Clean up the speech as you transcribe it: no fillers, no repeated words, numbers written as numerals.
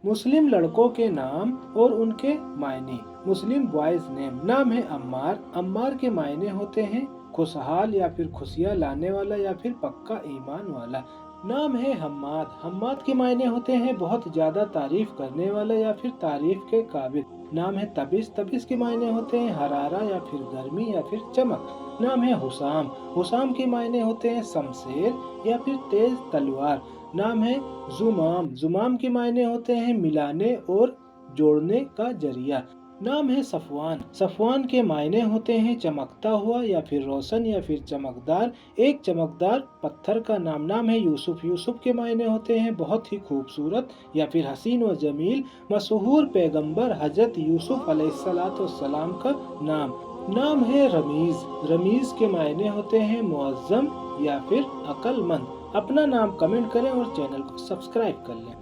मुस्लिम लड़कों के नाम और उनके मायने। मुस्लिम बॉयज नेम, नाम है अम्मार। अम्मार के मायने होते हैं खुशहाल या फिर खुशियाँ लाने वाला या फिर पक्का ईमान वाला। नाम है हम्माद। हम्माद के मायने होते हैं बहुत ज्यादा तारीफ करने वाला या फिर तारीफ के काबिल। नाम है तबिस। तबिस के मायने होते हैं हरारा या फिर गर्मी या फिर चमक। नाम है हुसाम। हुसाम के मायने होते हैं शमशेर या फिर तेज तलवार। नाम है जुमाम। जुमाम के मायने होते हैं मिलाने और जोड़ने का जरिया। नाम है सफवान। सफवान के मायने होते हैं चमकता हुआ या फिर रोशन या फिर चमकदार, एक चमकदार पत्थर का नाम। नाम है यूसुफ। यूसुफ के मायने होते हैं बहुत ही खूबसूरत या फिर हसीन व जमील, मशहूर पैगंबर हजरत यूसुफ अलैहिस्सलाम का नाम। नाम है रमीज। रमीज के मायने होते हैं मुअज्जम या फिर अक्लमंद। अपना नाम कमेंट करें और चैनल को सब्सक्राइब कर लें।